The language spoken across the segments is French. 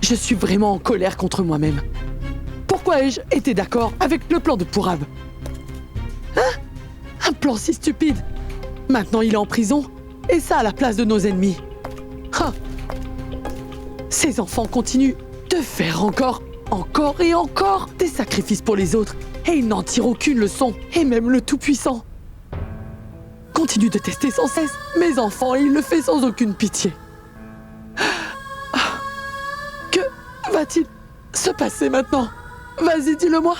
Je suis vraiment en colère contre moi-même. Pourquoi ai-je été d'accord avec le plan de Purab? Hein? Un plan si stupide. Maintenant, il est en prison, et ça à la place de nos ennemis. Ah. Ces enfants continuent de faire encore et encore des sacrifices pour les autres, et ils n'en tirent aucune leçon, et même le Tout-Puissant continue de tester sans cesse mes enfants, et il le fait sans aucune pitié. Que va-t-il se passer maintenant? Vas-y, dis-le-moi.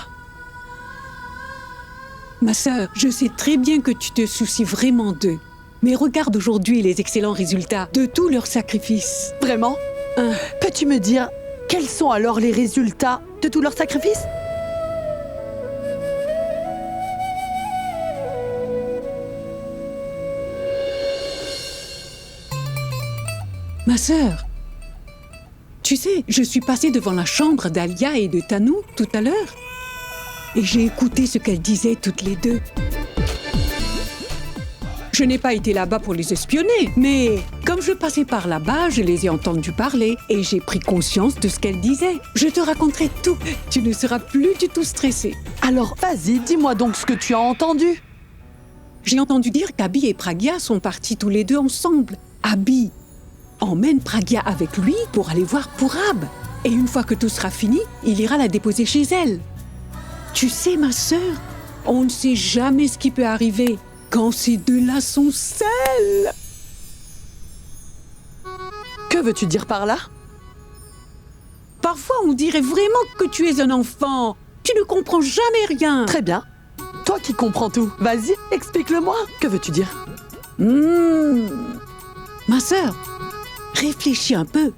Ma sœur, je sais très bien que tu te soucies vraiment d'eux. Mais regarde aujourd'hui les excellents résultats de tous leurs sacrifices. Vraiment? Peux-tu me dire quels sont alors les résultats de tous leurs sacrifices? Ma sœur, tu sais, je suis passée devant la chambre d'Alia et de Tanou tout à l'heure. Et j'ai écouté ce qu'elles disaient toutes les deux. Je n'ai pas été là-bas pour les espionner, mais comme je passais par là-bas, je les ai entendues parler et j'ai pris conscience de ce qu'elles disaient. Je te raconterai tout. Tu ne seras plus du tout stressée. Alors, vas-y, dis-moi donc ce que tu as entendu. J'ai entendu dire qu'Abby et Pragya sont partis tous les deux ensemble. Abby emmène Pragya avec lui pour aller voir Purab. Et une fois que tout sera fini, il ira la déposer chez elle. Tu sais, ma sœur, on ne sait jamais ce qui peut arriver quand ces deux-là sont seuls. Que veux-tu dire par là? Parfois, on dirait vraiment que tu es un enfant. Tu ne comprends jamais rien. Très bien. Toi qui comprends tout, vas-y, explique-le-moi. Que veux-tu dire? Ma sœur, réfléchis un peu.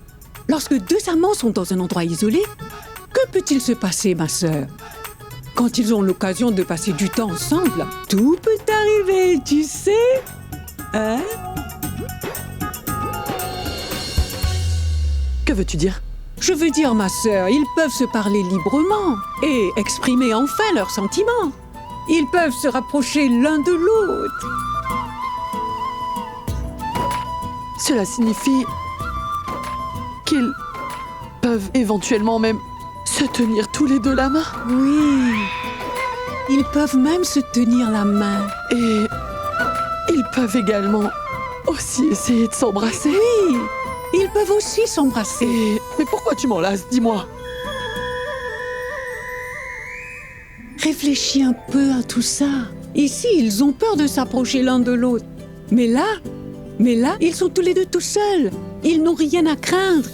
Lorsque deux amants sont dans un endroit isolé, que peut-il se passer, ma sœur? Quand ils ont l'occasion de passer du temps ensemble, tout peut arriver, tu sais? Hein? Que veux-tu dire? Je veux dire, ma sœur, ils peuvent se parler librement et exprimer enfin leurs sentiments. Ils peuvent se rapprocher l'un de l'autre. Cela signifie qu'ils peuvent éventuellement même se tenir tous les deux la main. Oui, ils peuvent même se tenir la main. Et ils peuvent également aussi essayer de s'embrasser. Oui, ils peuvent aussi s'embrasser. Mais pourquoi tu m'enlaces? Dis-moi. Réfléchis un peu à tout ça. Ici, ils ont peur de s'approcher l'un de l'autre. Mais là, ils sont tous les deux tout seuls. Ils n'ont rien à craindre,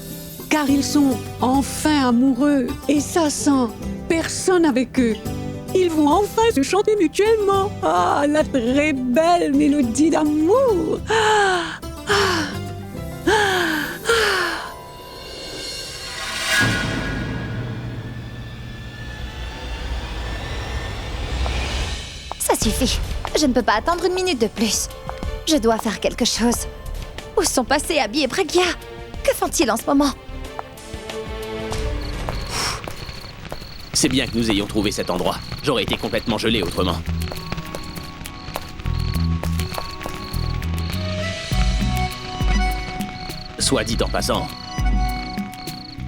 car ils sont enfin amoureux. Et ça sans personne avec eux. Ils vont enfin se chanter mutuellement. Ah, la très belle mélodie d'amour. Ça suffit. Je ne peux pas attendre une minute de plus. Je dois faire quelque chose. Où sont passés Abby et Pragya? Que font-ils en ce moment? C'est bien que nous ayons trouvé cet endroit. J'aurais été complètement gelé autrement. Soit dit en passant,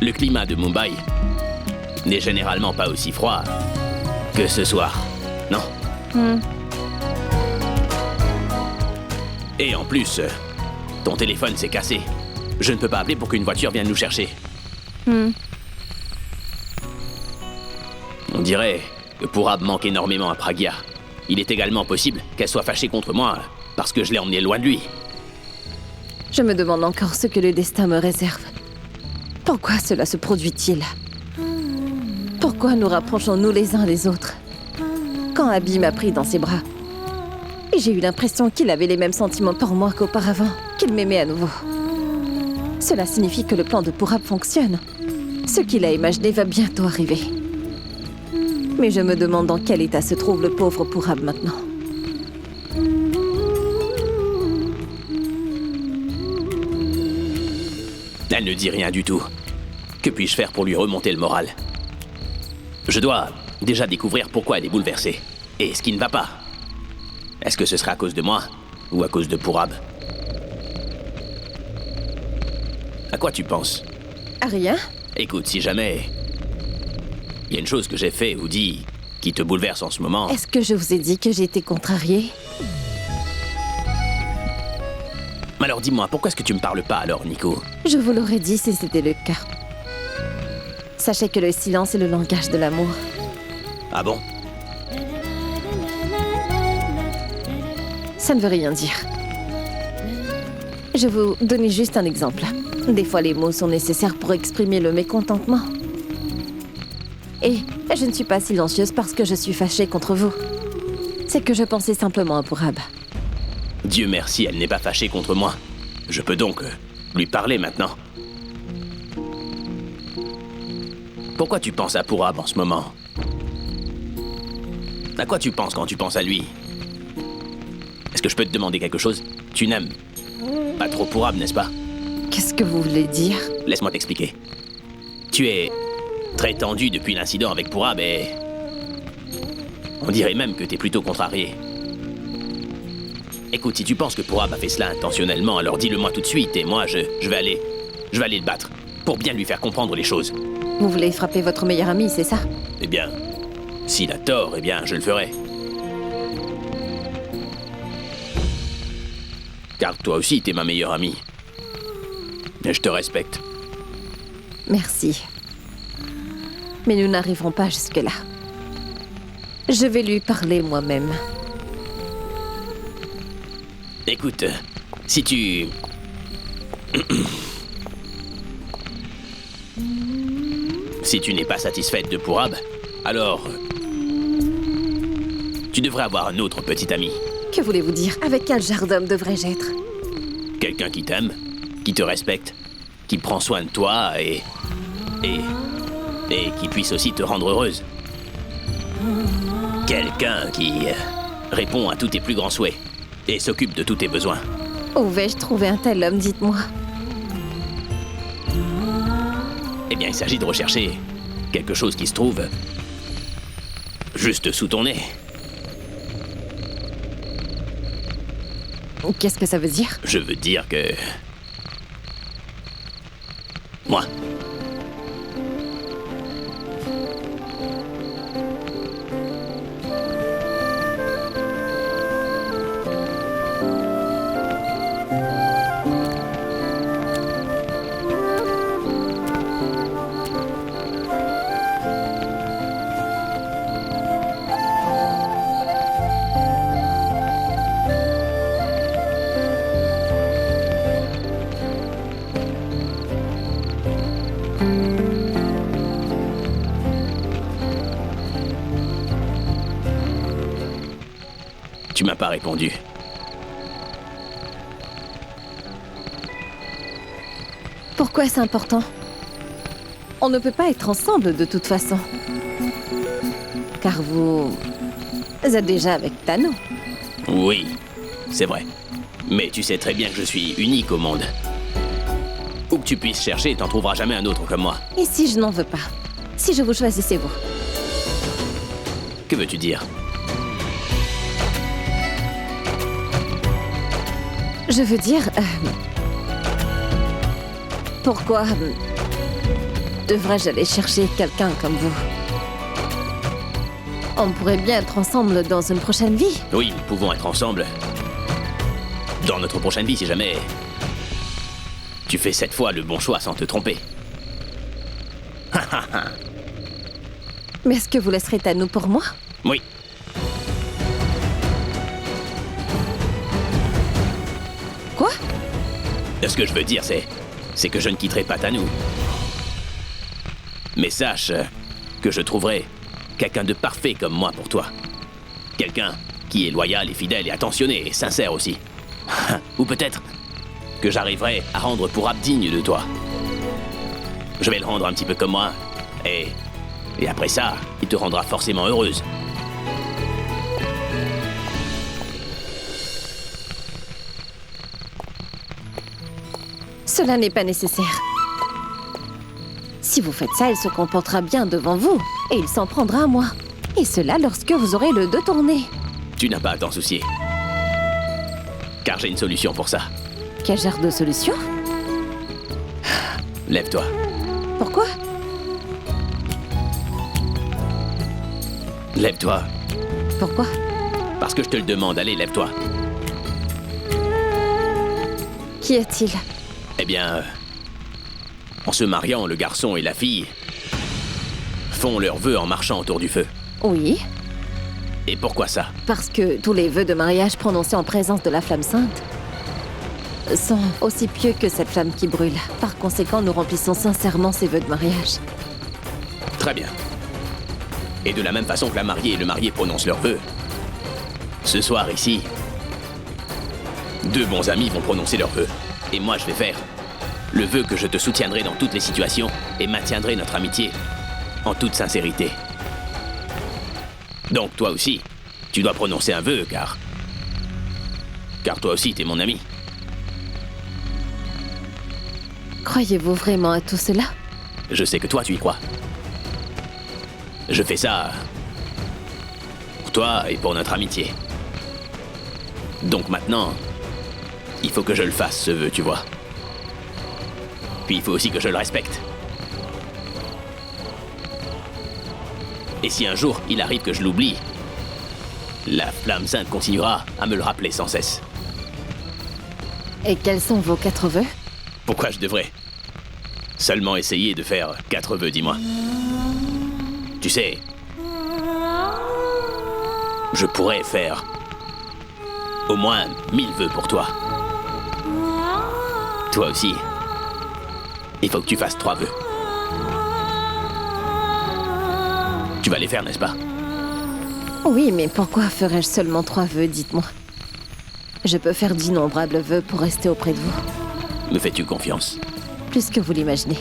le climat de Mumbai n'est généralement pas aussi froid que ce soir, non? Et en plus, ton téléphone s'est cassé. Je ne peux pas appeler pour qu'une voiture vienne nous chercher. On dirait que Purab manque énormément à Pragya. Il est également possible qu'elle soit fâchée contre moi parce que je l'ai emmenée loin de lui. Je me demande encore ce que le destin me réserve. Pourquoi cela se produit-il? Pourquoi nous rapprochons-nous les uns les autres? Quand Abby m'a pris dans ses bras, et j'ai eu l'impression qu'il avait les mêmes sentiments pour moi qu'auparavant, qu'il m'aimait à nouveau. Cela signifie que le plan de Purab fonctionne. Ce qu'il a imaginé va bientôt arriver. Mais je me demande dans quel état se trouve le pauvre Purab maintenant. Elle ne dit rien du tout. Que puis-je faire pour lui remonter le moral? Je dois déjà découvrir pourquoi elle est bouleversée. Et ce qui ne va pas. Est-ce que ce sera à cause de moi ou à cause de Purab? À quoi tu penses? À rien. Écoute, si jamais... Il y a une chose que j'ai fait ou dit qui te bouleverse en ce moment... Est-ce que je vous ai dit que j'étais contrariée? Alors dis-moi, pourquoi est-ce que tu me parles pas alors, Nico? Je vous l'aurais dit si c'était le cas. Sachez que le silence est le langage de l'amour. Ah bon? Ça ne veut rien dire. Je vais vous donner juste un exemple. Des fois, les mots sont nécessaires pour exprimer le mécontentement. Et je ne suis pas silencieuse parce que je suis fâchée contre vous. C'est que je pensais simplement à Pourab. Dieu merci, elle n'est pas fâchée contre moi. Je peux donc lui parler maintenant. Pourquoi tu penses à Pourab en ce moment? À quoi tu penses quand tu penses à lui? Est-ce que je peux te demander quelque chose? Tu n'aimes pas trop Pourab, n'est-ce pas? Qu'est-ce que vous voulez dire? Laisse-moi t'expliquer. Tu es très tendu depuis l'incident avec Pourab et... On dirait même que t'es plutôt contrarié. Écoute, si tu penses que Pourab a fait cela intentionnellement, alors dis-le-moi tout de suite et moi, je vais aller le battre pour bien lui faire comprendre les choses. Vous voulez frapper votre meilleur ami, c'est ça? Eh bien, s'il a tort, eh bien, je le ferai. Car toi aussi, t'es ma meilleure amie. Et je te respecte. Merci. Mais nous n'arriverons pas jusque-là. Je vais lui parler moi-même. Écoute, si tu... Si tu n'es pas satisfaite de Pourab, alors... Tu devrais avoir un autre petit ami. Que voulez-vous dire? Avec quel genre d'homme devrais-je être? Quelqu'un qui t'aime, qui te respecte, qui prend soin de toi et qui puisse aussi te rendre heureuse. Quelqu'un qui répond à tous tes plus grands souhaits et s'occupe de tous tes besoins. Où vais-je trouver un tel homme, dites-moi? Eh bien, il s'agit de rechercher quelque chose qui se trouve juste sous ton nez. Qu'est-ce que ça veut dire? Je veux dire que... Moi. Tu m'as pas répondu. Pourquoi c'est important? On ne peut pas être ensemble de toute façon. Car vous êtes déjà avec Tano. Oui, c'est vrai. Mais tu sais très bien que je suis unique au monde. Où que tu puisses chercher, t'en trouveras jamais un autre comme moi. Et si je n'en veux pas? Si je vous choisissais vous? Que veux-tu dire? Je veux dire... pourquoi devrais-je aller chercher quelqu'un comme vous? On pourrait bien être ensemble dans une prochaine vie. Oui, nous pouvons être ensemble. Dans notre prochaine vie, si jamais... Tu fais cette fois le bon choix sans te tromper. Mais est-ce que vous laisserez Tano pour moi? Oui. Quoi? Ce que je veux dire, c'est que je ne quitterai pas Tano. Mais sache que je trouverai quelqu'un de parfait comme moi pour toi. Quelqu'un qui est loyal et fidèle et attentionné et sincère aussi. Ou peut-être que j'arriverai à rendre Pourab digne de toi. Je vais le rendre un petit peu comme moi. Et après ça, il te rendra forcément heureuse. Cela n'est pas nécessaire. Si vous faites ça, il se comportera bien devant vous. Et il s'en prendra à moi. Et cela lorsque vous aurez le dos tourné. Tu n'as pas à t'en soucier. Car j'ai une solution pour ça. Quel genre de solution? Lève-toi. Pourquoi? Lève-toi. Pourquoi? Parce que je te le demande, allez, lève-toi. Qu'y a-t-il? Eh bien, en se mariant, le garçon et la fille font leurs vœux en marchant autour du feu. Oui, Et pourquoi ça? parce que tous les vœux de mariage prononcés en présence de la flamme sainte sont aussi pieux que cette flamme qui brûle. Par conséquent, nous remplissons sincèrement ces vœux de mariage. Très bien. Et de la même façon que la mariée et le marié prononcent leurs vœux, ce soir ici, deux bons amis vont prononcer leurs vœux. Et moi, je vais faire le vœu que je te soutiendrai dans toutes les situations et maintiendrai notre amitié en toute sincérité. Donc toi aussi, tu dois prononcer un vœu, car toi aussi, t'es mon ami. Croyez-vous vraiment à tout cela? Je sais que toi, tu y crois. Je fais ça pour toi et pour notre amitié. Donc maintenant, il faut que je le fasse, ce vœu, tu vois. Puis il faut aussi que je le respecte. Et si un jour il arrive que je l'oublie, la flamme sainte continuera à me le rappeler sans cesse. Et quels sont vos 4 vœux? Pourquoi je devrais seulement essayer de faire 4 vœux, dis-moi? Tu sais, je pourrais faire au moins 1000 vœux pour toi. Toi aussi, il faut que tu fasses 3 vœux. Tu vas les faire, n'est-ce pas? Oui, mais pourquoi ferais-je seulement 3 vœux, dites-moi? Je peux faire d'innombrables vœux pour rester auprès de vous. Me fais-tu confiance? Plus que vous l'imaginez.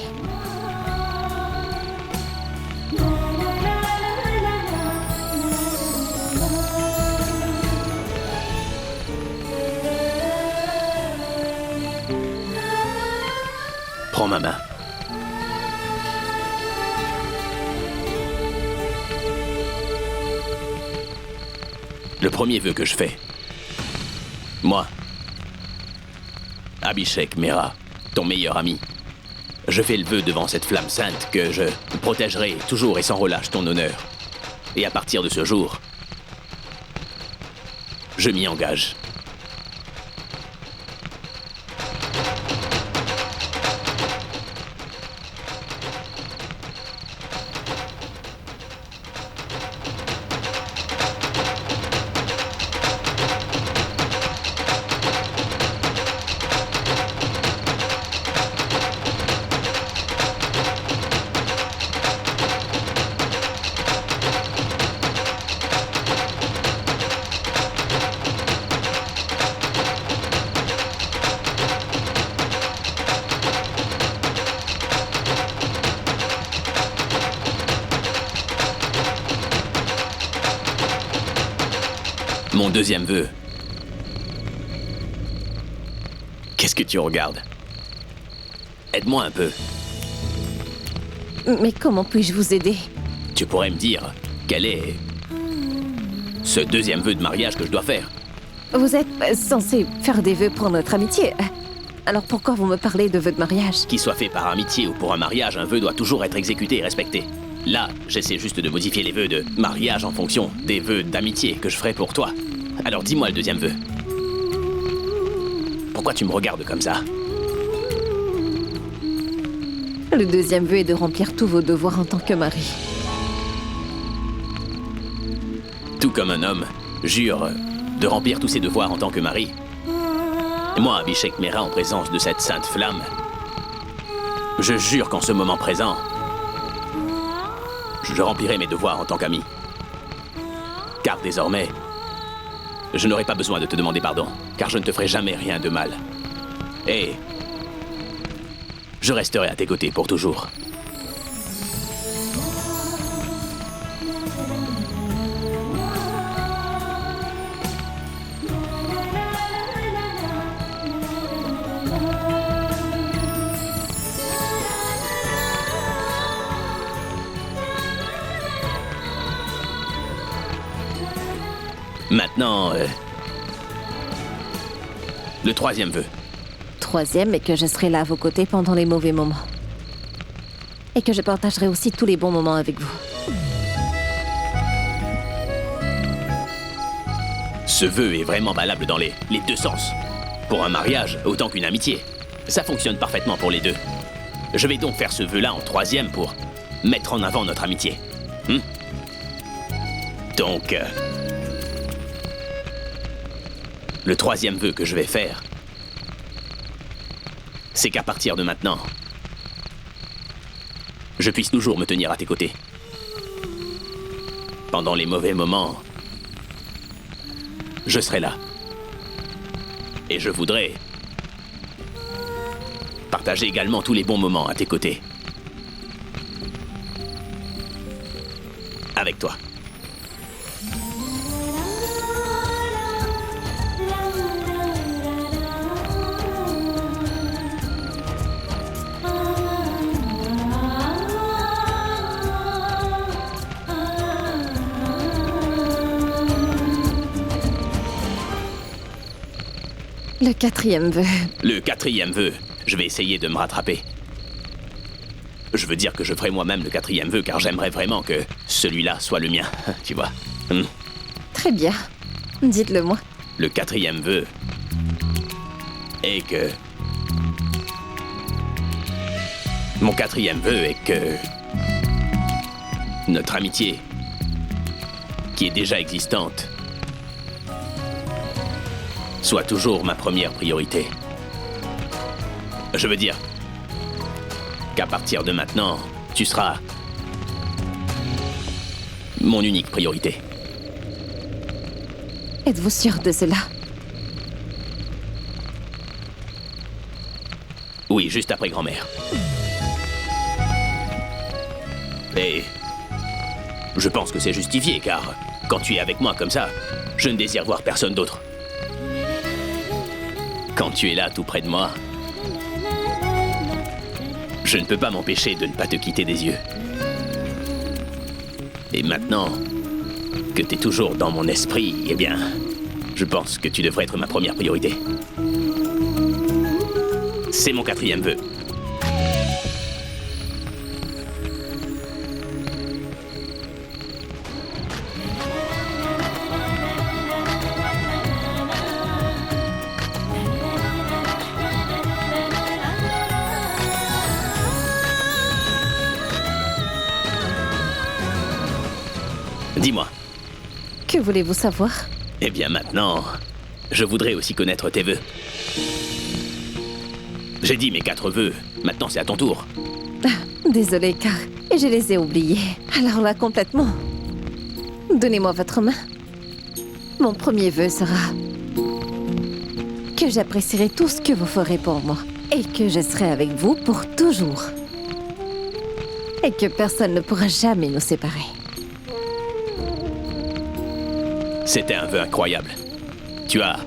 Prends ma main. Le premier vœu que je fais. Moi, Abhishek Mehra, ton meilleur ami. Je fais le vœu devant cette flamme sainte que je protégerai toujours et sans relâche ton honneur. Et à partir de ce jour, je m'y engage. Mon deuxième vœu. Qu'est-ce que tu regardes? Aide-moi un peu. Mais comment puis-je vous aider? Tu pourrais me dire quel est ce deuxième vœu de mariage que je dois faire? Vous êtes censé faire des vœux pour notre amitié. Alors pourquoi vous me parlez de vœux de mariage? Qu'il soit fait par amitié ou pour un mariage, un vœu doit toujours être exécuté et respecté. Là, j'essaie juste de modifier les vœux de mariage en fonction des vœux d'amitié que je ferai pour toi. Alors dis-moi le deuxième vœu. Pourquoi tu me regardes comme ça? Le deuxième vœu est de remplir tous vos devoirs en tant que mari. Tout comme un homme jure de remplir tous ses devoirs en tant que mari. Et moi, Abhishek Mehra, en présence de cette sainte flamme, je jure qu'en ce moment présent, je remplirai mes devoirs en tant qu'ami. Car désormais, je n'aurai pas besoin de te demander pardon, car je ne te ferai jamais rien de mal. Et je resterai à tes côtés pour toujours. Maintenant, le troisième vœu. Troisième est que je serai là à vos côtés pendant les mauvais moments. Et que je partagerai aussi tous les bons moments avec vous. Ce vœu est vraiment valable dans les deux sens. Pour un mariage, autant qu'une amitié. Ça fonctionne parfaitement pour les deux. Je vais donc faire ce vœu-là en troisième pour mettre en avant notre amitié. Donc, le troisième vœu que je vais faire, c'est qu'à partir de maintenant, je puisse toujours me tenir à tes côtés. Pendant les mauvais moments, je serai là. Et je voudrais partager également tous les bons moments à tes côtés. Avec toi. Le quatrième vœu. Le quatrième vœu, je vais essayer de me rattraper. Je veux dire que je ferai moi-même le quatrième vœu car j'aimerais vraiment que celui-là soit le mien, tu vois. Très bien. Dites-le moi. Le quatrième vœu est que... Mon quatrième vœu est que... Notre amitié, qui est déjà existante, soit toujours ma première priorité. Je veux dire qu'à partir de maintenant, tu seras mon unique priorité. Êtes-vous sûr de cela? Oui, juste après grand-mère. Et je pense que c'est justifié, car quand tu es avec moi comme ça, je ne désire voir personne d'autre. Quand tu es là tout près de moi, je ne peux pas m'empêcher de ne pas te quitter des yeux. Et maintenant que tu es toujours dans mon esprit, eh bien, je pense que tu devrais être ma première priorité. C'est mon quatrième vœu. Dis-moi. Que voulez-vous savoir? Eh bien maintenant, je voudrais aussi connaître tes vœux. J'ai dit mes 4 vœux, maintenant c'est à ton tour. Désolée, car je les ai oubliés. Alors là, complètement. Donnez-moi votre main. Mon premier vœu sera que j'apprécierai tout ce que vous ferez pour moi et que je serai avec vous pour toujours. Et que personne ne pourra jamais nous séparer. C'était un vœu incroyable. Tu as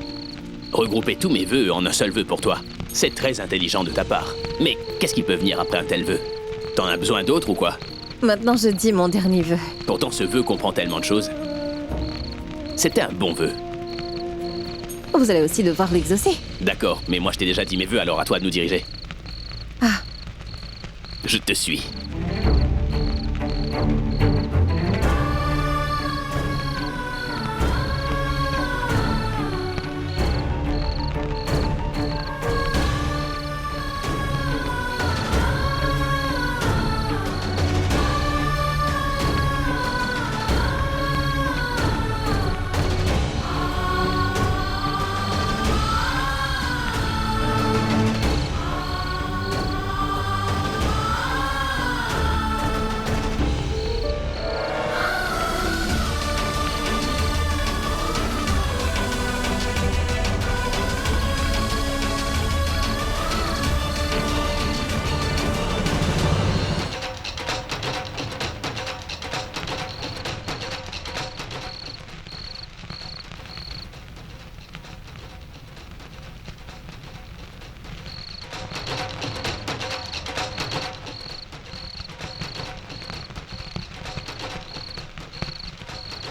regroupé tous mes vœux en un seul vœu pour toi. C'est très intelligent de ta part. Mais qu'est-ce qui peut venir après un tel vœu? T'en as besoin d'autres ou quoi? Maintenant, je dis mon dernier vœu. Pourtant, ce vœu comprend tellement de choses. C'était un bon vœu. Vous allez aussi devoir l'exaucer. D'accord, mais moi je t'ai déjà dit mes vœux, alors à toi de nous diriger. Ah. Je te suis.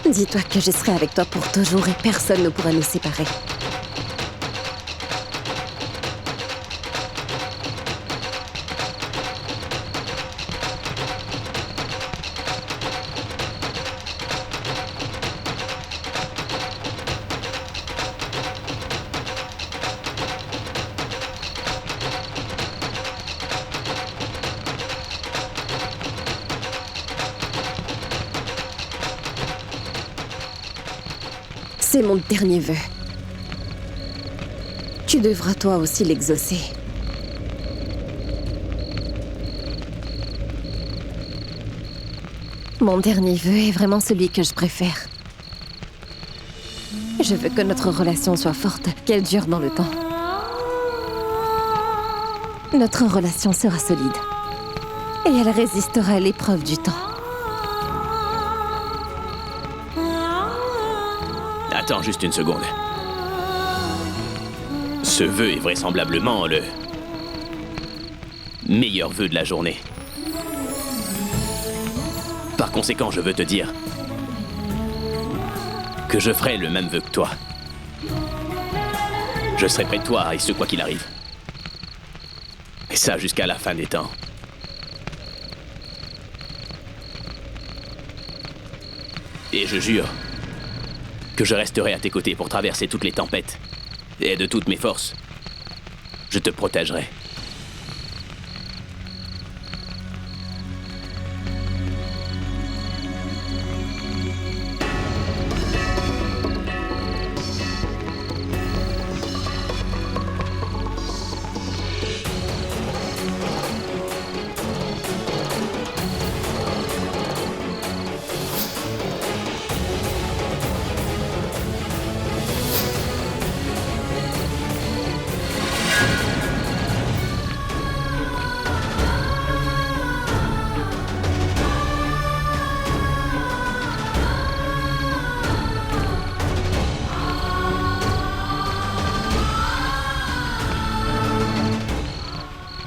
Dis-toi que je serai avec toi pour toujours et personne ne pourra nous séparer. C'est mon dernier vœu. Tu devras toi aussi l'exaucer. Mon dernier vœu est vraiment celui que je préfère. Je veux que notre relation soit forte, qu'elle dure dans le temps. Notre relation sera solide. Et elle résistera à l'épreuve du temps. Attends juste une seconde. Ce vœu est vraisemblablement le meilleur vœu de la journée. Par conséquent, je veux te dire que je ferai le même vœu que toi. Je serai près de toi, et ce quoi qu'il arrive. Et ça jusqu'à la fin des temps. Et je jure que je resterai à tes côtés pour traverser toutes les tempêtes. Et de toutes mes forces, je te protégerai.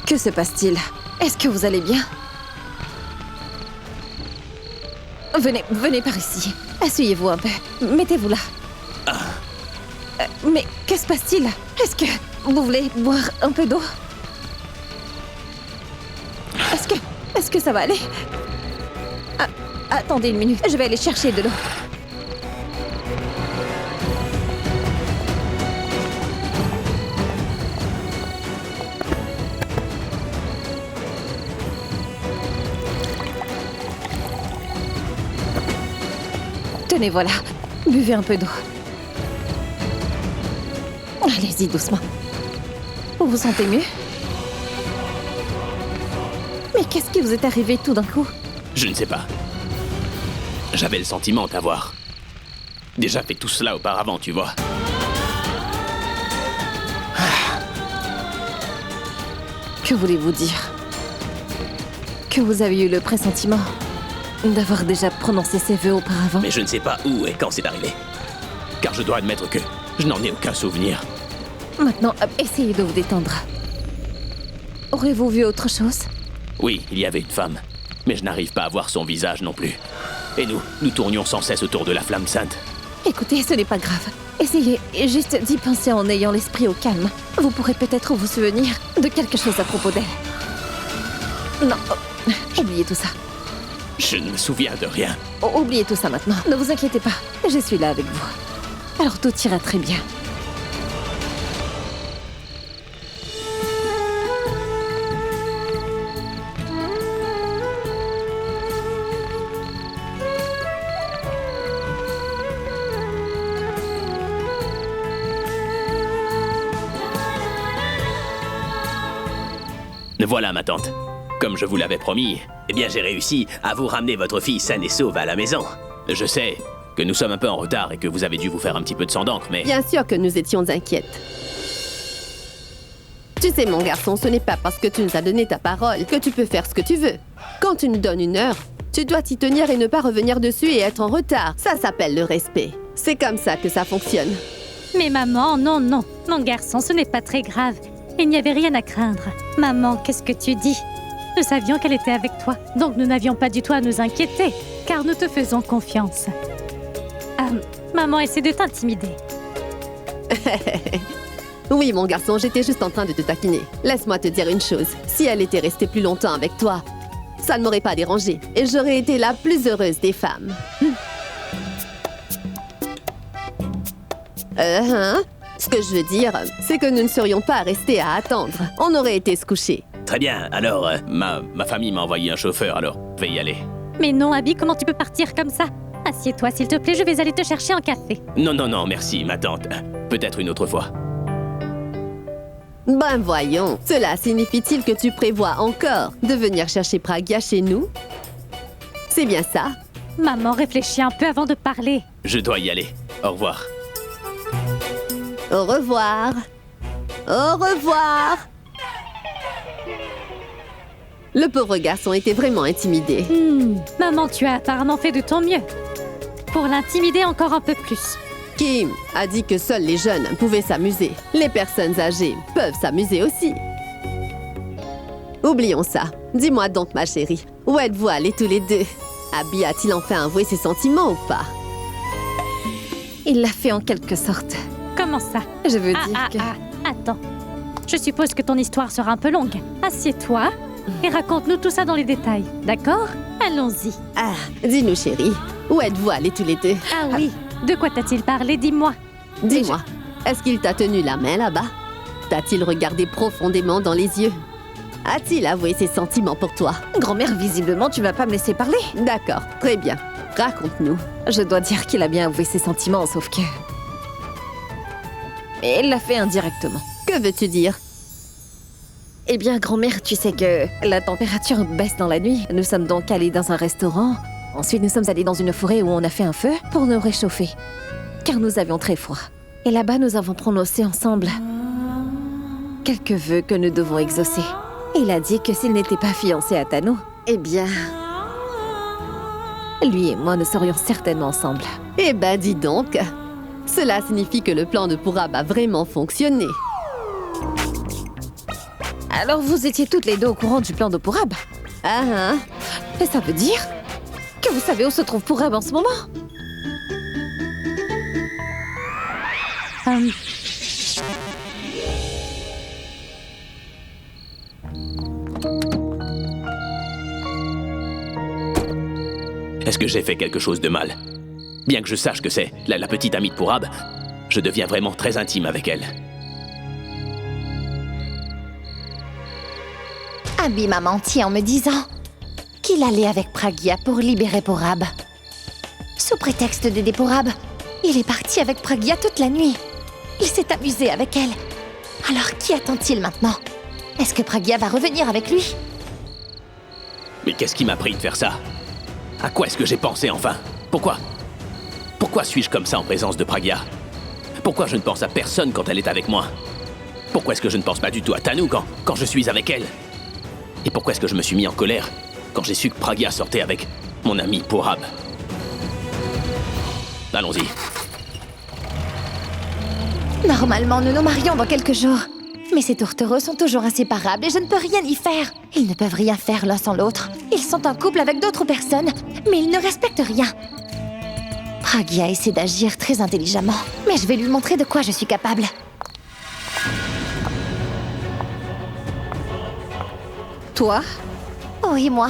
Que se passe-t-il? Est-ce que vous allez bien? Venez par ici. Asseyez-vous un peu. Mettez-vous là. Mais que se passe-t-il? Est-ce que vous voulez boire un peu d'eau? Est-ce que ça va aller? Attendez une minute. Je vais aller chercher de l'eau. Tenez, voilà. Buvez un peu d'eau. Allez-y doucement. Vous vous sentez mieux? Mais qu'est-ce qui vous est arrivé tout d'un coup? Je ne sais pas. J'avais le sentiment d'avoir déjà fait tout cela auparavant, tu vois. Que voulez-vous dire? Que vous avez eu le pressentiment d'avoir déjà prononcé ces vœux auparavant? Mais je ne sais pas où et quand c'est arrivé. Car je dois admettre que je n'en ai aucun souvenir. Maintenant, essayez de vous détendre. Aurez-vous vu autre chose? Oui, il y avait une femme. Mais je n'arrive pas à voir son visage non plus. Et nous tournions sans cesse autour de la flamme sainte. Écoutez, ce n'est pas grave. Essayez juste d'y penser en ayant l'esprit au calme. Vous pourrez peut-être vous souvenir de quelque chose à propos d'elle. Non, oubliez tout ça. Je ne me souviens de rien. Oubliez tout ça maintenant. Ne vous inquiétez pas. Je suis là avec vous. Alors tout ira très bien. Voilà ma tante. Comme je vous l'avais promis, eh bien j'ai réussi à vous ramener votre fille saine et sauve à la maison. Je sais que nous sommes un peu en retard et que vous avez dû vous faire un petit peu de sang d'encre, mais... Bien sûr que nous étions inquiètes. Tu sais, mon garçon, ce n'est pas parce que tu nous as donné ta parole que tu peux faire ce que tu veux. Quand tu nous donnes une heure, tu dois t'y tenir et ne pas revenir dessus et être en retard. Ça s'appelle le respect. C'est comme ça que ça fonctionne. Mais maman, non, non. Mon garçon, ce n'est pas très grave. Il n'y avait rien à craindre. Maman, qu'est-ce que tu dis? Nous savions qu'elle était avec toi, donc nous n'avions pas du tout à nous inquiéter, car nous te faisons confiance. Maman essaie de t'intimider. Oui, mon garçon, j'étais juste en train de te taquiner. Laisse-moi te dire une chose. Si elle était restée plus longtemps avec toi, ça ne m'aurait pas dérangée, et j'aurais été la plus heureuse des femmes. Ce que je veux dire, c'est que nous ne serions pas restés à attendre. On aurait été se coucher. Très bien, alors, ma famille m'a envoyé un chauffeur, alors je vais y aller. Mais non, Abby, comment tu peux partir comme ça? Assieds-toi, s'il te plaît, je vais aller te chercher un café. Non, non, non, merci, ma tante. Peut-être une autre fois. Ben voyons, cela signifie-t-il que tu prévois encore de venir chercher Pragya chez nous? C'est bien ça? Maman, réfléchis un peu avant de parler. Je dois y aller. Au revoir. Au revoir. Au revoir. Le pauvre garçon était vraiment intimidé. Maman, tu as apparemment fait de ton mieux. Pour l'intimider encore un peu plus. Kim a dit que seuls les jeunes pouvaient s'amuser. Les personnes âgées peuvent s'amuser aussi. Oublions ça. Dis-moi donc, ma chérie, où êtes-vous allés tous les deux? Abby a-t-il enfin avoué ses sentiments ou pas? Il l'a fait en quelque sorte. Comment ça? Je veux dire que... Attends. Je suppose que ton histoire sera un peu longue. Assieds-toi et raconte-nous tout ça dans les détails, d'accord? Allons-y. Ah, dis-nous, chérie, où êtes-vous allés tous les deux? Ah oui, de quoi t'a-t-il parlé? Dis-moi. Dis-moi, est-ce qu'il t'a tenu la main là-bas? T'a-t-il regardé profondément dans les yeux? A-t-il avoué ses sentiments pour toi? Grand-mère, visiblement, tu vas pas me laisser parler. D'accord, très bien. Raconte-nous. Je dois dire qu'il a bien avoué ses sentiments, sauf que... Mais il l'a fait indirectement. Que veux-tu dire? Eh bien, grand-mère, tu sais que la température baisse dans la nuit. Nous sommes donc allés dans un restaurant. Ensuite, nous sommes allés dans une forêt où on a fait un feu pour nous réchauffer. Car nous avions très froid. Et là-bas, nous avons prononcé ensemble quelques vœux que nous devons exaucer. Il a dit que s'il n'était pas fiancé à Tano, eh bien... lui et moi, nous serions certainement ensemble. Eh ben, dis donc. Cela signifie que le plan de Purab a vraiment fonctionné. Alors vous étiez toutes les deux au courant du plan de Purab? Ah ah. Et ça veut dire que vous savez où se trouve Purab en ce moment? Est-ce que j'ai fait quelque chose de mal? Bien que je sache que c'est la petite amie de Purab, je deviens vraiment très intime avec elle. Abby m'a menti en me disant qu'il allait avec Pragya pour libérer Purab. Sous prétexte d'aider Purab, il est parti avec Pragya toute la nuit. Il s'est amusé avec elle. Alors qui attend-il maintenant? Est-ce que Pragya va revenir avec lui? Mais qu'est-ce qui m'a pris de faire ça? À quoi est-ce que j'ai pensé enfin? Pourquoi suis-je comme ça en présence de Pragya? Pourquoi je ne pense à personne quand elle est avec moi? Pourquoi est-ce que je ne pense pas du tout à Tanu quand je suis avec elle? Et pourquoi est-ce que je me suis mis en colère quand j'ai su que Pragya sortait avec mon ami Purab? Allons-y. Normalement, nous nous marions dans quelques jours. Mais ces tourtereaux sont toujours inséparables et je ne peux rien y faire. Ils ne peuvent rien faire l'un sans l'autre. Ils sont en couple avec d'autres personnes, mais ils ne respectent rien. Pragya essaie d'agir très intelligemment, mais je vais lui montrer de quoi je suis capable. Toi? Oui, moi.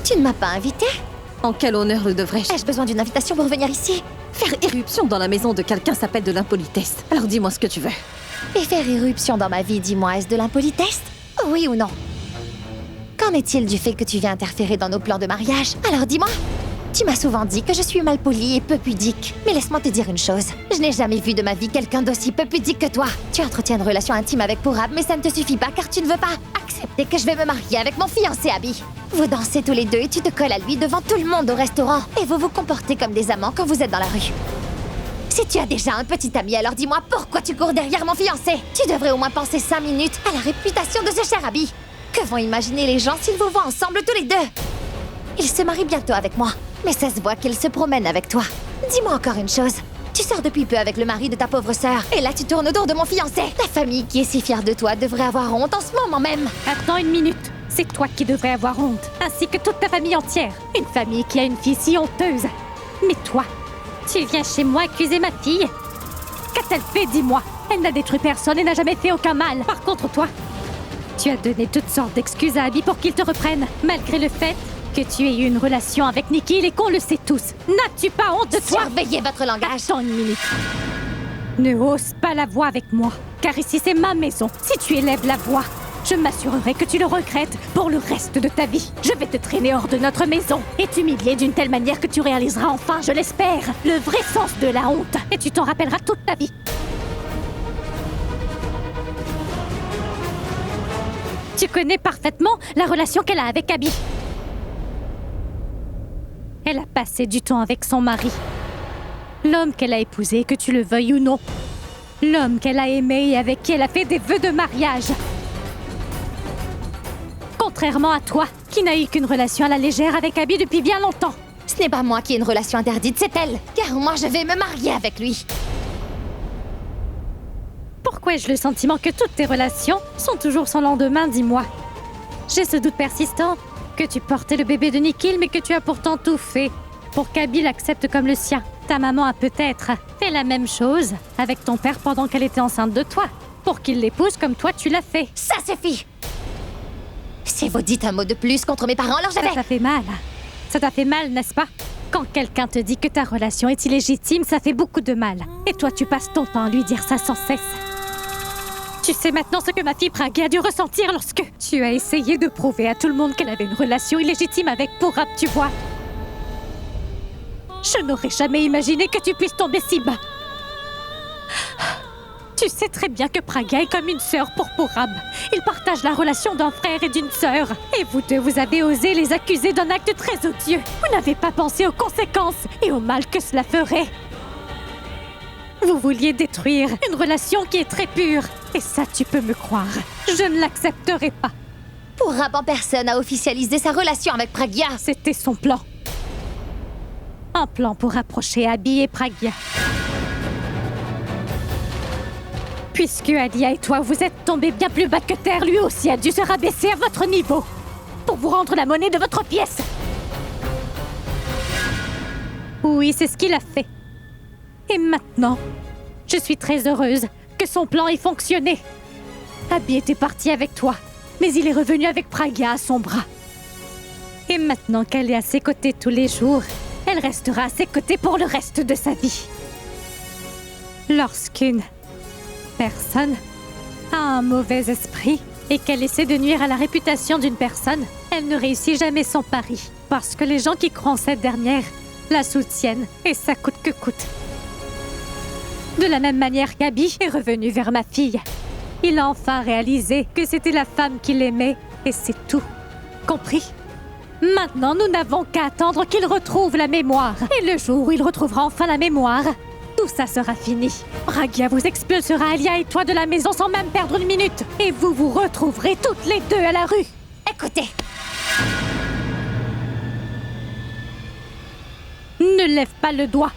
Tu ne m'as pas invitée? En quel honneur le devrais-je? Ai-je besoin d'une invitation pour venir ici? Faire éruption dans la maison de quelqu'un s'appelle de l'impolitesse. Alors dis-moi ce que tu veux. Et faire éruption dans ma vie, dis-moi, est-ce de l'impolitesse? Oui ou non? Qu'en est-il du fait que tu viens interférer dans nos plans de mariage? Alors dis-moi. Tu m'as souvent dit que je suis malpolie et peu pudique. Mais laisse-moi te dire une chose. Je n'ai jamais vu de ma vie quelqu'un d'aussi peu pudique que toi. Tu entretiens une relation intime avec Purab, mais ça ne te suffit pas car tu ne veux pas accepter que je vais me marier avec mon fiancé Abby. Vous dansez tous les deux et tu te colles à lui devant tout le monde au restaurant. Et vous vous comportez comme des amants quand vous êtes dans la rue. Si tu as déjà un petit ami, alors dis-moi pourquoi tu cours derrière mon fiancé? Tu devrais au moins penser 5 minutes à la réputation de ce cher Abby. Que vont imaginer les gens s'ils vous voient ensemble tous les deux? Il se marie bientôt avec moi, mais ça se voit qu'il se promène avec toi. Dis-moi encore une chose. Tu sors depuis peu avec le mari de ta pauvre sœur, et là tu tournes autour de mon fiancé. La famille qui est si fière de toi devrait avoir honte en ce moment même. Attends une minute. C'est toi qui devrais avoir honte, ainsi que toute ta famille entière. Une famille qui a une fille si honteuse. Mais toi, tu viens chez moi accuser ma fille? Qu'a-t-elle fait, dis-moi? Elle n'a détruit personne et n'a jamais fait aucun mal. Par contre, toi, tu as donné toutes sortes d'excuses à Abby pour qu'il te reprenne, malgré le fait que tu aies eu une relation avec Nikhil et qu'on le sait tous. N'as-tu pas honte de toi? Surveillez votre langage. Attends une minute. Ne hausse pas la voix avec moi, car ici c'est ma maison. Si tu élèves la voix, Je m'assurerai que tu le regrettes pour le reste de ta vie. Je vais te traîner hors de notre maison et t'humilier d'une telle manière que tu réaliseras enfin, je l'espère, le vrai sens de la honte. Et tu t'en rappelleras toute ta vie. Tu connais parfaitement la relation qu'elle a avec Abby. Elle a passé du temps avec son mari. L'homme qu'elle a épousé, que tu le veuilles ou non. L'homme qu'elle a aimé et avec qui elle a fait des vœux de mariage. Contrairement à toi, qui n'a eu qu'une relation à la légère avec Abby depuis bien longtemps. Ce n'est pas moi qui ai une relation interdite, c'est elle. Car moi, je vais me marier avec lui. Pourquoi ai-je le sentiment que toutes tes relations sont toujours sans lendemain, dis-moi? J'ai ce doute persistant que tu portais le bébé de Nikhil, mais que tu as pourtant tout fait pour qu'Abby l'accepte comme le sien. Ta maman a peut-être fait la même chose avec ton père pendant qu'elle était enceinte de toi, pour qu'il l'épouse comme toi tu l'as fait. Ça suffit! Si vous dites un mot de plus contre mes parents, alors je vais... Ça t'a fait mal. Ça t'a fait mal, n'est-ce pas? Quand quelqu'un te dit que ta relation est illégitime, ça fait beaucoup de mal. Et toi, tu passes ton temps à lui dire ça sans cesse. Tu sais maintenant ce que ma fille Pragya a dû ressentir lorsque tu as essayé de prouver à tout le monde qu'elle avait une relation illégitime avec Purab, tu vois. Je n'aurais jamais imaginé que tu puisses tomber si bas. Tu sais très bien que Pragya est comme une sœur pour Purab. Ils partagent la relation d'un frère et d'une sœur. Et vous deux, vous avez osé les accuser d'un acte très odieux. Vous n'avez pas pensé aux conséquences et au mal que cela ferait. Vous vouliez détruire une relation qui est très pure. Et ça, tu peux me croire. Je ne l'accepterai pas. Purab en personne a officialisé sa relation avec Pragya. C'était son plan. Un plan pour rapprocher Abby et Pragya. Puisque Alia et toi, vous êtes tombés bien plus bas que terre, lui aussi a dû se rabaisser à votre niveau pour vous rendre la monnaie de votre pièce. Oui, c'est ce qu'il a fait. Et maintenant, je suis très heureuse que son plan ait fonctionné. Abby était parti avec toi, mais il est revenu avec Pragya à son bras. Et maintenant qu'elle est à ses côtés tous les jours, elle restera à ses côtés pour le reste de sa vie. Lorsqu'une personne a un mauvais esprit et qu'elle essaie de nuire à la réputation d'une personne, elle ne réussit jamais son pari. Parce que les gens qui croient en cette dernière la soutiennent et ça coûte que coûte. De la même manière qu'Abby est revenu vers ma fille. Il a enfin réalisé que c'était la femme qu'il aimait et c'est tout. Compris? Maintenant, nous n'avons qu'à attendre qu'il retrouve la mémoire. Et le jour où il retrouvera enfin la mémoire, tout ça sera fini. Pragya vous expulsera Alia et toi de la maison sans même perdre une minute. Et vous vous retrouverez toutes les deux à la rue. Écoutez, Ne lève pas le doigt.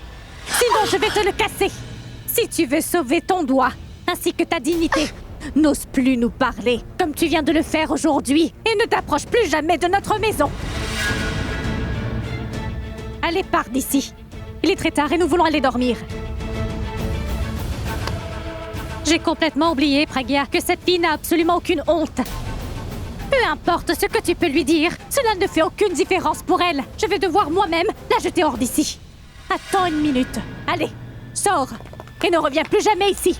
Sinon, je vais te le casser. Si tu veux sauver ton doigt, ainsi que ta dignité, n'ose plus nous parler, comme tu viens de le faire aujourd'hui, et ne t'approche plus jamais de notre maison. Allez, pars d'ici. Il est très tard et nous voulons aller dormir. J'ai complètement oublié, Pragya, que cette fille n'a absolument aucune honte. Peu importe ce que tu peux lui dire, cela ne fait aucune différence pour elle. Je vais devoir moi-même la jeter hors d'ici. Attends une minute. Allez, sors et ne reviens plus jamais ici.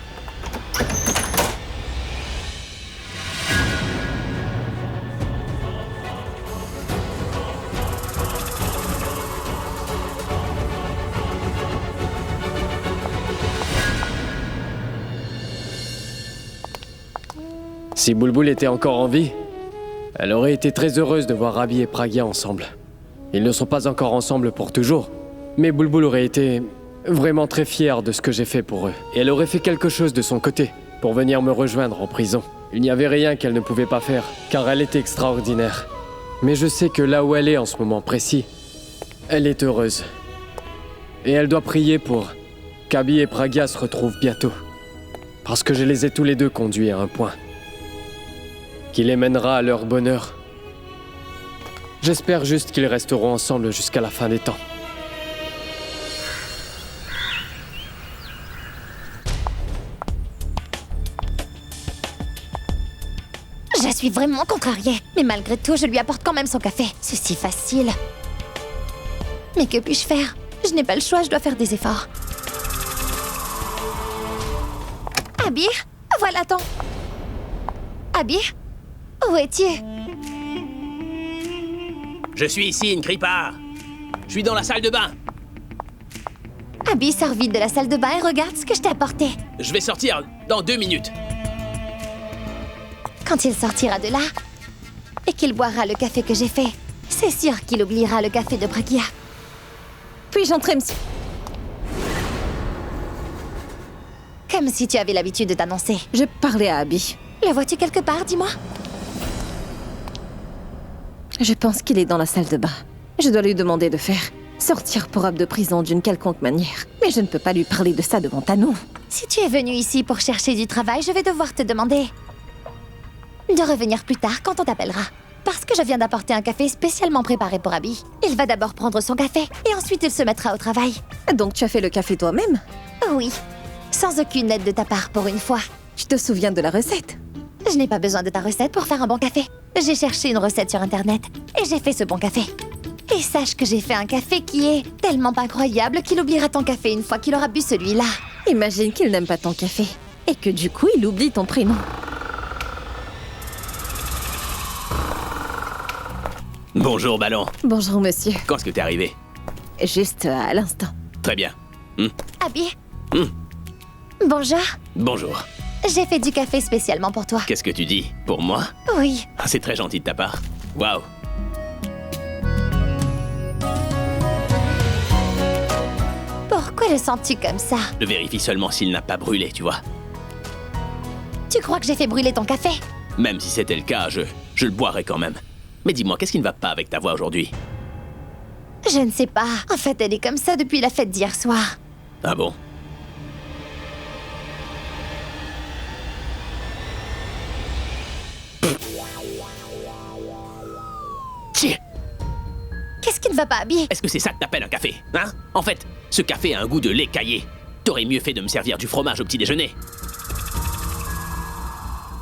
Si Bulbul était encore en vie, elle aurait été très heureuse de voir Abby et Pragya ensemble. Ils ne sont pas encore ensemble pour toujours, mais Bulbul aurait été vraiment très fière de ce que j'ai fait pour eux. Et elle aurait fait quelque chose de son côté pour venir me rejoindre en prison. Il n'y avait rien qu'elle ne pouvait pas faire, car elle était extraordinaire. Mais je sais que là où elle est en ce moment précis, elle est heureuse. Et elle doit prier pour qu'Abby et Pragya se retrouvent bientôt. Parce que je les ai tous les deux conduits à un point qui les mènera à leur bonheur. J'espère juste qu'ils resteront ensemble jusqu'à la fin des temps. je suis vraiment contrariée. Mais malgré tout, je lui apporte quand même son café. C'est si facile. Mais que puis-je faire? Je n'ai pas le choix, je dois faire des efforts. Abby, voilà ton... Abby, Où es-tu? Je suis ici, ne crie pas. Je suis dans la salle de bain. Abby sort vite de la salle de bain et regarde ce que je t'ai apporté. Je vais sortir dans 2 minutes. Quand il sortira de là et qu'il boira le café que j'ai fait, c'est sûr qu'il oubliera le café de Pragia. Puis-je entrer, monsieur? Comme si tu avais l'habitude de t'annoncer. Je parlais à Abby. Le vois-tu quelque part, dis-moi? Je pense qu'il est dans la salle de bain. Je dois lui demander de faire sortir Pourab de prison d'une quelconque manière. Mais je ne peux pas lui parler de ça devant Tanou. Si tu es venu ici pour chercher du travail, je vais devoir te demander de revenir plus tard quand on t'appellera. Parce que je viens d'apporter un café spécialement préparé pour Abby. Il va d'abord prendre son café et ensuite il se mettra au travail. Donc tu as fait le café toi-même? Oui, sans aucune aide de ta part pour une fois. Tu te souviens de la recette? Je n'ai pas besoin de ta recette pour faire un bon café. J'ai cherché une recette sur Internet et j'ai fait ce bon café. Et sache que j'ai fait un café qui est tellement incroyable qu'il oubliera ton café une fois qu'il aura bu celui-là. Imagine qu'il n'aime pas ton café et que du coup il oublie ton prénom. Bonjour, Ballon. Bonjour monsieur. Quand est-ce que t'es arrivé? Juste à l'instant. Très bien. Abby. Hmm. Bonjour. Bonjour. J'ai fait du café spécialement pour toi. Qu'est-ce que tu dis? Pour moi? Oui. Ah, c'est très gentil de ta part. Waouh. Pourquoi le sens-tu comme ça? Je vérifie seulement s'il n'a pas brûlé, tu vois. Tu crois que j'ai fait brûler ton café? Même si c'était le cas, je le boirais quand même. Mais dis-moi, qu'est-ce qui ne va pas avec ta voix aujourd'hui? Je ne sais pas. En fait, elle est comme ça depuis la fête d'hier soir. Ah bon? Tiens! Qu'est-ce qui ne va pas, Abby? Est-ce que c'est ça que t'appelles un café? Hein? En fait, ce café a un goût de lait caillé. T'aurais mieux fait de me servir du fromage au petit déjeuner.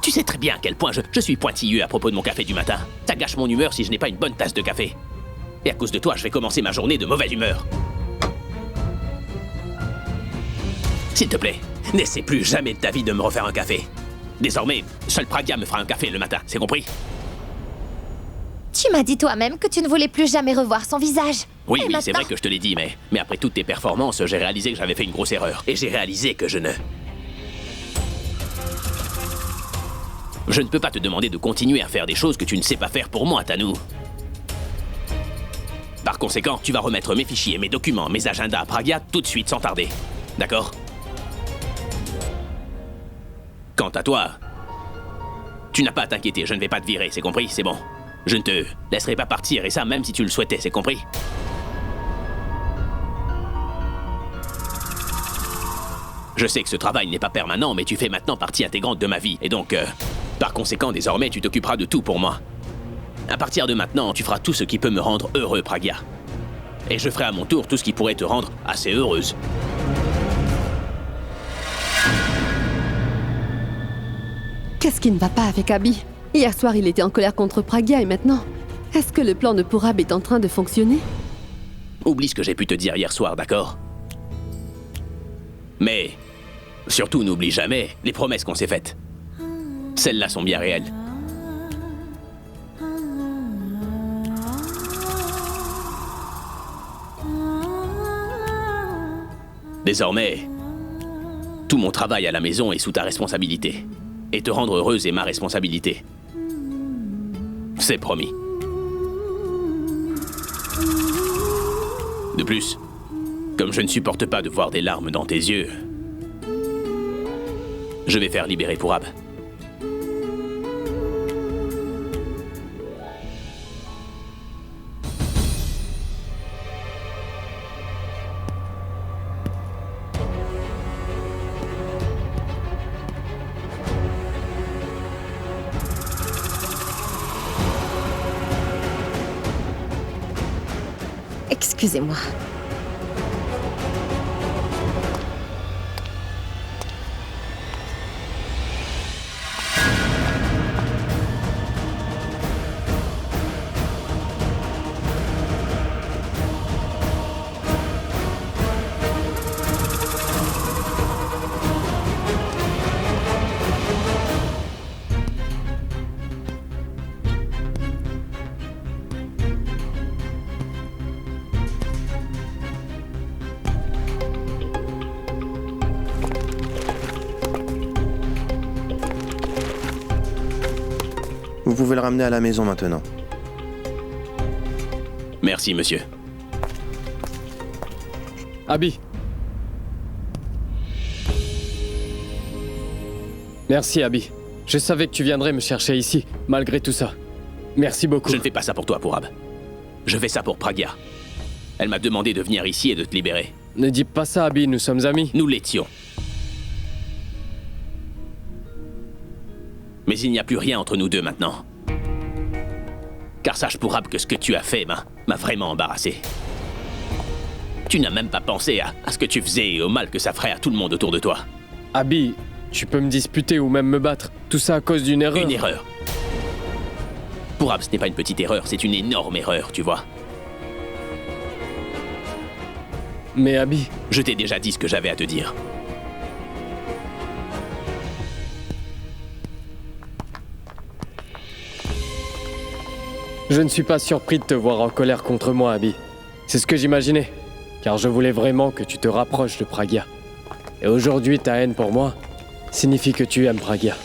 Tu sais très bien à quel point je suis pointilleux à propos de mon café du matin. Ça gâche mon humeur si je n'ai pas une bonne tasse de café. Et à cause de toi, je vais commencer ma journée de mauvaise humeur. S'il te plaît, n'essaie plus jamais de ta vie de me refaire un café. Désormais, seul Pragia me fera un café le matin, c'est compris? Tu m'as dit toi-même que tu ne voulais plus jamais revoir son visage. Oui, Et oui, maintenant... c'est vrai que je te l'ai dit, mais après toutes tes performances, j'ai réalisé que j'avais fait une grosse erreur. Et j'ai réalisé que je ne peux pas te demander de continuer à faire des choses que tu ne sais pas faire pour moi, Tanou. Par conséquent, tu vas remettre mes fichiers, mes documents, mes agendas à Pragia tout de suite, sans tarder. D'accord? Quant à toi, tu n'as pas à t'inquiéter, je ne vais pas te virer, c'est compris? C'est bon. Je ne te laisserai pas partir, et ça même si tu le souhaitais, c'est compris? Je sais que ce travail n'est pas permanent, mais tu fais maintenant partie intégrante de ma vie, et donc, par conséquent, désormais, tu t'occuperas de tout pour moi. À partir de maintenant, tu feras tout ce qui peut me rendre heureux, Pragia. Et je ferai à mon tour tout ce qui pourrait te rendre assez heureuse. Qu'est-ce qui ne va pas avec Abby? Hier soir, il était en colère contre Pragia et maintenant, est-ce que le plan de Pourab est en train de fonctionner? Oublie ce que j'ai pu te dire hier soir, d'accord? Mais, surtout, n'oublie jamais les promesses qu'on s'est faites. Celles-là sont bien réelles. Désormais, tout mon travail à la maison est sous ta responsabilité. Et te rendre heureuse est ma responsabilité. C'est promis. De plus, comme je ne supporte pas de voir des larmes dans tes yeux, je vais faire libérer Pourab. Excusez-moi. Vous pouvez le ramener à la maison maintenant. Merci, monsieur. Abby. Merci, Abby. Je savais que tu viendrais me chercher ici, malgré tout ça. Merci beaucoup. Je ne fais pas ça pour toi, Pourab. Je fais ça pour Pragya. Elle m'a demandé de venir ici et de te libérer. Ne dis pas ça, Abby, nous sommes amis. Nous l'étions. Mais il n'y a plus rien entre nous deux maintenant. Car sache, Pourab, que ce que tu as fait m'a vraiment embarrassé. Tu n'as même pas pensé à ce que tu faisais et au mal que ça ferait à tout le monde autour de toi. Abby, tu peux me disputer ou même me battre. Tout ça à cause d'une erreur. Une erreur. Pourab, ce n'est pas une petite erreur, c'est une énorme erreur, tu vois. Mais Abby... Je t'ai déjà dit ce que j'avais à te dire. Je ne suis pas surpris de te voir en colère contre moi, Abby. C'est ce que j'imaginais, car je voulais vraiment que tu te rapproches de Pragya. Et aujourd'hui, ta haine pour moi signifie que tu aimes Pragya.